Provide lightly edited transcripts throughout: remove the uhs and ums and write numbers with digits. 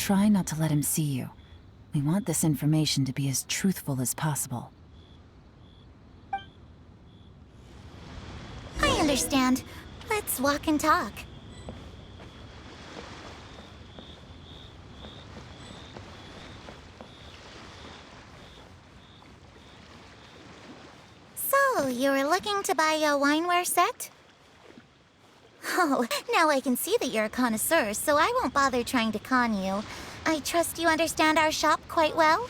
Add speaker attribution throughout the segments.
Speaker 1: try not to let him see you. We want this information to be as truthful as possible.
Speaker 2: I understand. Let's walk and talk. So, you were looking to buy a wineware set? Oh, now I can see that you're a connoisseur, so I won't bother trying to con you. I trust you understand our shop quite well?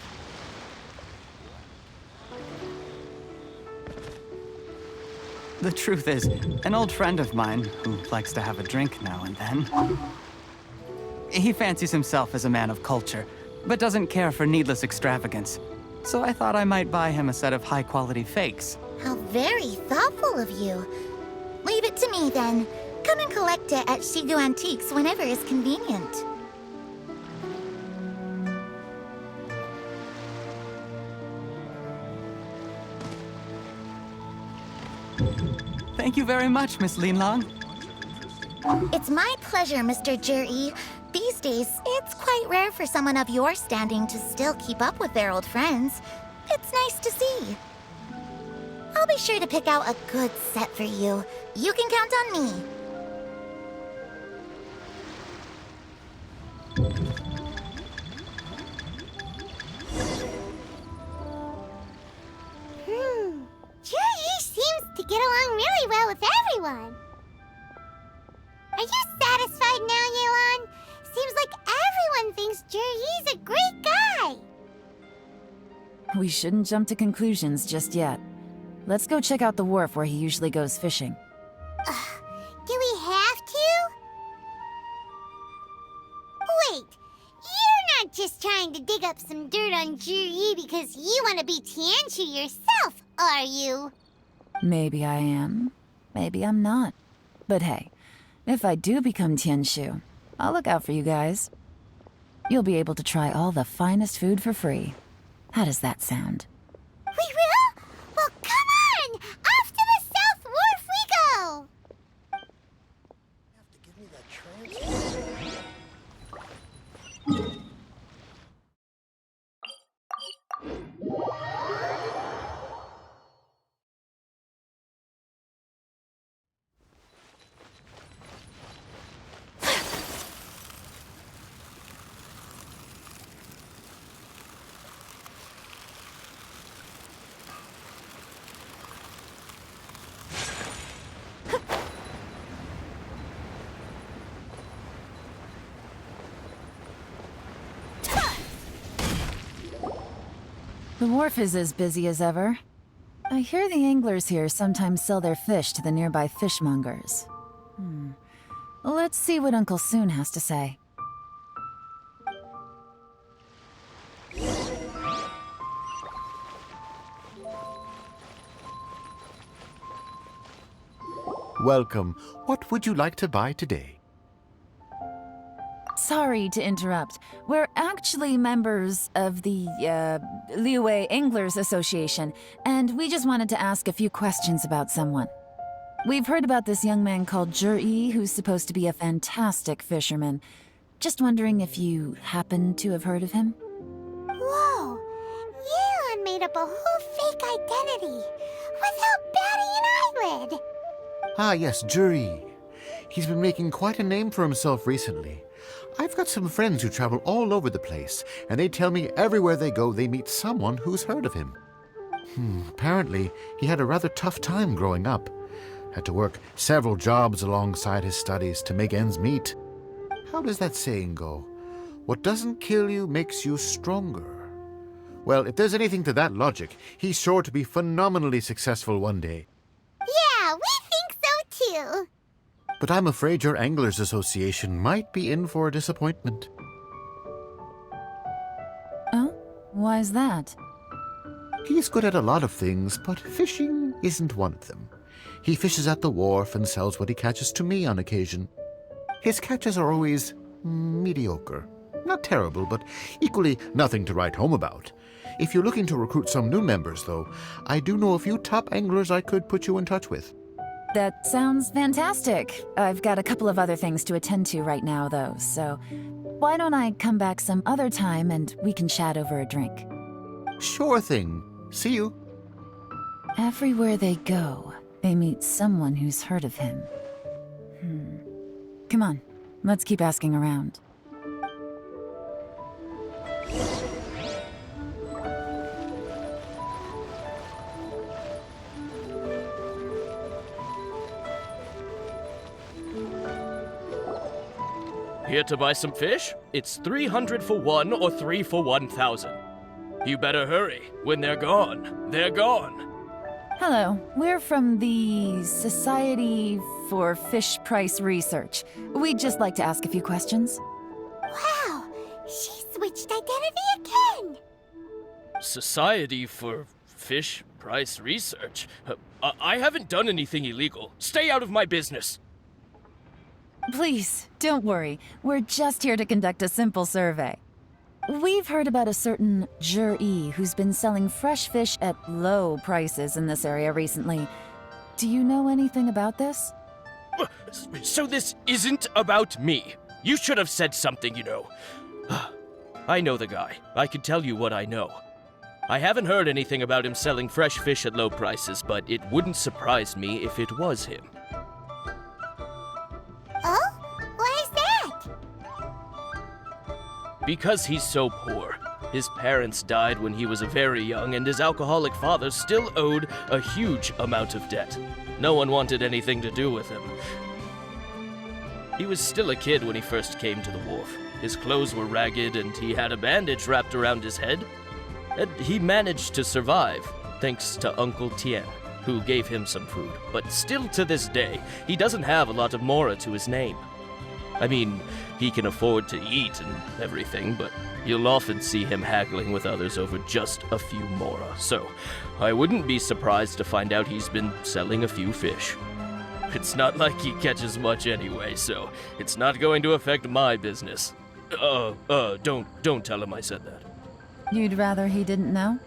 Speaker 3: The truth is, an old friend of mine, who likes to have a drink now and then, he fancies himself as a man of culture, but doesn't care for needless extravagance. So I thought I might buy him a set of high-quality fakes.
Speaker 2: How very thoughtful of you. Leave it to me, then. Come and collect it at Shigu Antiques whenever is convenient.
Speaker 3: Thank you very much, Miss Linlong.
Speaker 2: It's my pleasure, Mr. G.I.X. These days, it's quite rare for someone of your standing to still keep up with their old friends. It's nice to see. I'll be sure to pick out a good set for you. You can count on me.
Speaker 4: G.I.X. seems to get along really well with everyone. Are you satisfied now, Yelan? Seems like everyone thinks G.I.X. a great guy.
Speaker 1: We shouldn't jump to conclusions just yet. Let's go check out the wharf where he usually goes fishing.
Speaker 4: Do we have to? Wait, you're not just trying to dig up some dirt on G.I.X. because you want to be Tianshu yourself, are you?
Speaker 1: Maybe I am. Maybe I'm not. But hey, if I do become Tianshu, I'll look out for you guys. You'll be able to try all the finest food for free. How does that sound?
Speaker 4: We will? Well, come on! Off to the South Wharf we go!
Speaker 5: You have to give me that transfer.
Speaker 1: The wharf is as busy as ever. I hear the anglers here sometimes sell their fish to the nearby fishmongers. Let's see what Uncle Soon has to say.
Speaker 6: Welcome. What would you like to buy today?
Speaker 1: Sorry to interrupt. We're actually members of the, Liyue Anglers Association, and we just wanted to ask a few questions about someone. We've heard about this young man called G.I.X. who's supposed to be a fantastic fisherman. Just wondering if you happen to have heard of him?
Speaker 4: Whoa! Yelan made up a whole fake identity without batting an eyelid!
Speaker 6: Ah, yes, G.I.X. He's been making quite a name for himself recently. I've got some friends who travel all over the place, and they tell me everywhere they go they meet someone who's heard of him. Apparently, he had a rather tough time growing up. Had to work several jobs alongside his studies to make ends meet. How does that saying go? What doesn't kill you makes you stronger. Well, if there's anything to that logic, he's sure to be phenomenally successful one day.
Speaker 4: Yeah, we think so too!
Speaker 6: But I'm afraid your Anglers Association might be in for a disappointment.
Speaker 1: Oh? Why's that?
Speaker 6: He's good at a lot of things, but fishing isn't one of them. He fishes at the wharf and sells what he catches to me on occasion. His catches are always mediocre. Not terrible, but equally nothing to write home about. If you're looking to recruit some new members, though, I do know a few top anglers I could put you in touch with.
Speaker 1: That sounds fantastic. I've got a couple of other things to attend to right now, though, so why don't I come back some other time and we can chat over a drink?
Speaker 6: Sure thing. See you.
Speaker 1: Everywhere they go, they meet someone who's heard of him. Come on, let's keep asking around.
Speaker 7: Here to buy some fish? It's 300 for one or 3 for 1,000. You better hurry. When they're gone, they're gone.
Speaker 1: Hello, we're from the Society for Fish Price Research. We'd just like to ask a few questions.
Speaker 4: Wow, she switched identity again.
Speaker 7: Society for Fish Price Research? I haven't done anything illegal. Stay out of my business.
Speaker 1: Please, don't worry. We're just here to conduct a simple survey. We've heard about a certain G.I.X who's been selling fresh fish at low prices in this area recently. Do you know anything about this?
Speaker 7: So this isn't about me. You should have said something, you know. I know the guy. I can tell you what I know. I haven't heard anything about him selling fresh fish at low prices, but it wouldn't surprise me if it was him.
Speaker 4: Oh? Why is that?
Speaker 7: Because he's so poor. His parents died when he was very young, and his alcoholic father still owed a huge amount of debt. No one wanted anything to do with him. He was still a kid when he first came to the wharf. His clothes were ragged, and he had a bandage wrapped around his head. And he managed to survive, thanks to Uncle Tien, who gave him some food. But still to this day, he doesn't have a lot of mora to his name. I mean, he can afford to eat and everything, but you'll often see him haggling with others over just a few mora. So, I wouldn't be surprised to find out he's been selling a few fish. It's not like he catches much anyway, so it's not going to affect my business. Don't tell him I said that.
Speaker 1: You'd rather he didn't know?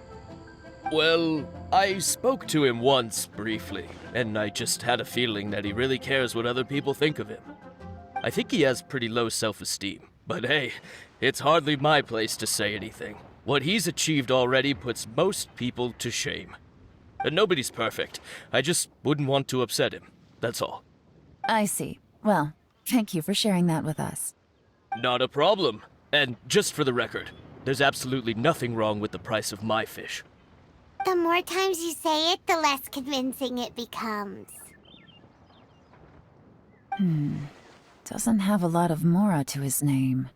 Speaker 7: Well, I spoke to him once, briefly, and I just had a feeling that he really cares what other people think of him. I think he has pretty low self-esteem, but hey, it's hardly my place to say anything. What he's achieved already puts most people to shame. And nobody's perfect. I just wouldn't want to upset him, that's all.
Speaker 1: I see. Well, thank you for sharing that with us.
Speaker 7: Not a problem. And just for the record, there's absolutely nothing wrong with the price of my fish.
Speaker 4: The more times you say it, the less convincing it becomes.
Speaker 1: Doesn't have a lot of mora to his name.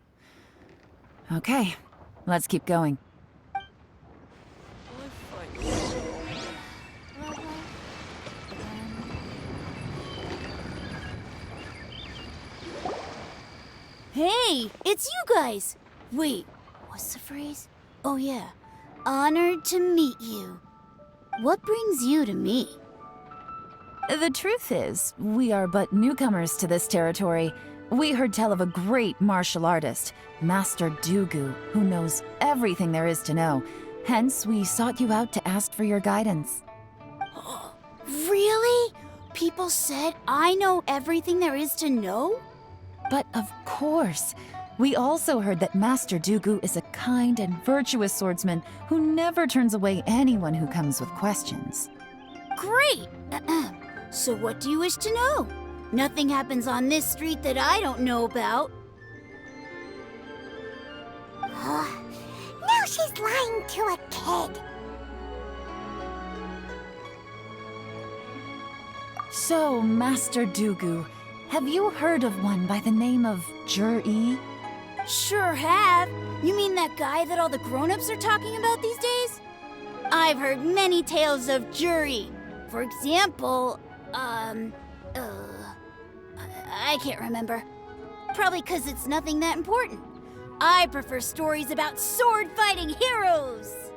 Speaker 1: Okay, let's keep going.
Speaker 8: Hey, it's you guys! Wait, what's the phrase? Oh yeah, honored to meet you. What brings you to me?
Speaker 1: The truth is, we are but newcomers to this territory. We heard tell of a great martial artist, Master Dugu, who knows everything there is to know. Hence, we sought you out to ask for your guidance.
Speaker 8: Really? People said I know everything there is to know?
Speaker 1: But of course, we also heard that Master Dugu is a kind and virtuous swordsman who never turns away anyone who comes with questions.
Speaker 8: Great! So what do you wish to know? Nothing happens on this street that I don't know about.
Speaker 4: Now she's lying to a kid.
Speaker 1: So, Master Dugu, have you heard of one by the name of G.I.X?
Speaker 8: Sure have. You mean that guy that all the grown-ups are talking about these days? I've heard many tales of Jury. For example, I can't remember. Probably because it's nothing that important. I prefer stories about sword-fighting heroes.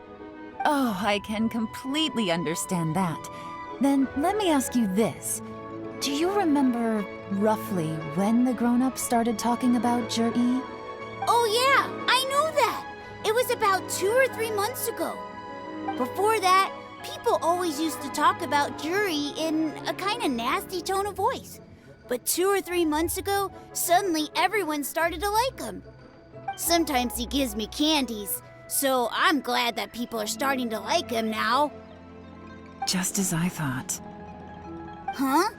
Speaker 1: Oh, I can completely understand that. Then let me ask you this. Do you remember roughly when the grown-ups started talking about G.I.X?
Speaker 8: Oh yeah, I know that. It was about 2 or 3 months ago. Before that, people always used to talk about Jury in a kind of nasty tone of voice. But 2 or 3 months ago, suddenly everyone started to like him. Sometimes he gives me candies, so I'm glad that people are starting to like him now.
Speaker 1: Just as I thought.
Speaker 8: Huh?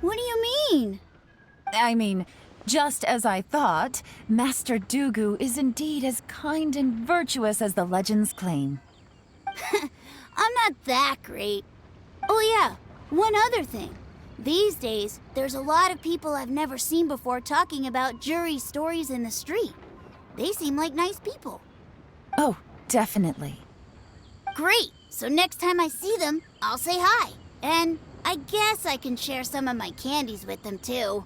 Speaker 8: What do you mean?
Speaker 1: I mean, just as I thought, Master Dugu is indeed as kind and virtuous as the legends claim.
Speaker 8: I'm not that great. Oh yeah, one other thing. These days, there's a lot of people I've never seen before talking about jury stories in the street. They seem like nice people.
Speaker 1: Oh, definitely.
Speaker 8: Great! So next time I see them, I'll say hi. And I guess I can share some of my candies with them too.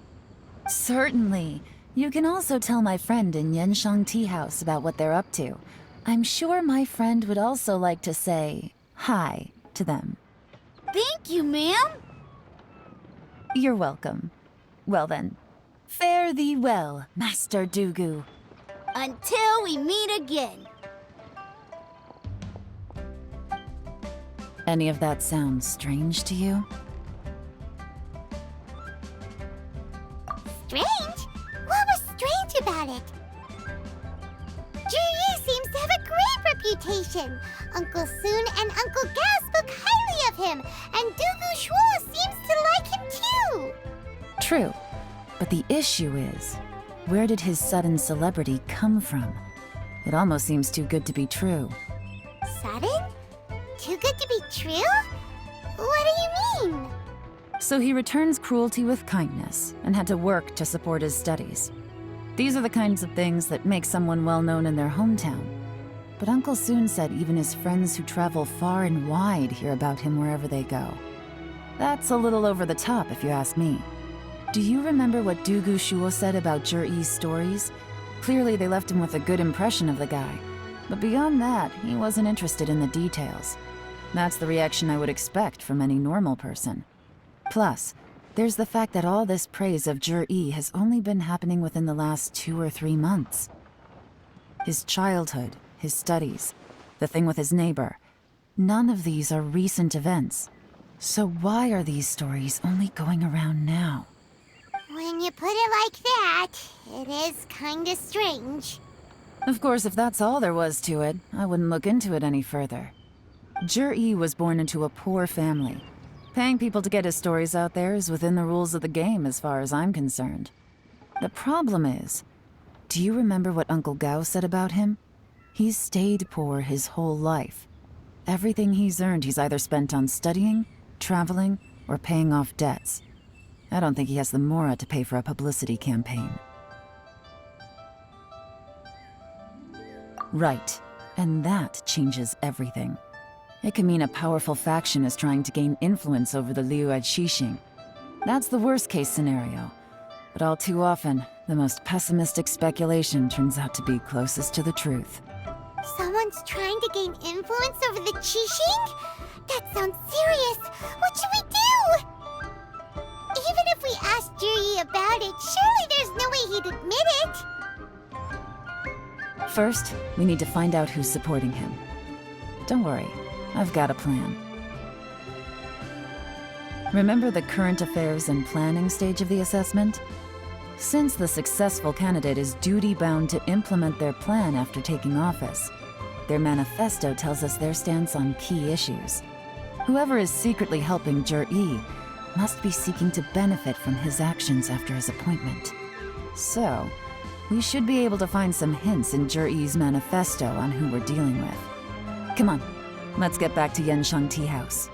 Speaker 1: Certainly. You can also tell my friend in Yenshang Tea House about what they're up to. I'm sure my friend would also like to say hi to them.
Speaker 8: Thank you, ma'am!
Speaker 1: You're welcome. Well then, fare thee well, Master Dugu.
Speaker 8: Until we meet again.
Speaker 1: Any of that sound strange to you?
Speaker 4: Strange? What was strange about it? G.I.X seems to have a great reputation. Uncle Soon and Uncle Gao spoke highly of him, and Dugu Shuo seems to like him too.
Speaker 1: True. But the issue is, where did his sudden celebrity come from? It almost seems too good to be true.
Speaker 4: Sudden? Too good to be true? What do you mean?
Speaker 1: So he returns cruelty with kindness and had to work to support his studies. These are the kinds of things that make someone well known in their hometown. But Uncle Soon said even his friends who travel far and wide hear about him wherever they go. That's a little over the top, if you ask me. Do you remember what Dugu Shuo said about G.I.X's stories? Clearly they left him with a good impression of the guy. But beyond that, he wasn't interested in the details. That's the reaction I would expect from any normal person. Plus, there's the fact that all this praise of G.I.X has only been happening within the last 2 or 3 months. His childhood, his studies, the thing with his neighbor, none of these are recent events. So why are these stories only going around now?
Speaker 4: When you put it like that, it is kinda strange.
Speaker 1: Of course, if that's all there was to it, I wouldn't look into it any further. G.I.X was born into a poor family. Paying people to get his stories out there is within the rules of the game as far as I'm concerned. The problem is, do you remember what Uncle Gao said about him? He's stayed poor his whole life. Everything he's earned he's either spent on studying, traveling, or paying off debts. I don't think he has the mora to pay for a publicity campaign. Right, and that changes everything. It can mean a powerful faction is trying to gain influence over the Liu at Xixing. That's the worst-case scenario. But all too often, the most pessimistic speculation turns out to be closest to the truth.
Speaker 4: Someone's trying to gain influence over the Qixing? That sounds serious. What should we do? Even if we asked Ji about it, surely there's no way he'd admit it.
Speaker 1: First, we need to find out who's supporting him. Don't worry, I've got a plan. Remember the current affairs and planning stage of the assessment? Since the successful candidate is duty-bound to implement their plan after taking office, their manifesto tells us their stance on key issues. Whoever is secretly helping Ji.X must be seeking to benefit from his actions after his appointment. So, we should be able to find some hints in Ji.X's manifesto on who we're dealing with. Come on, let's get back to Yenshang Tea House.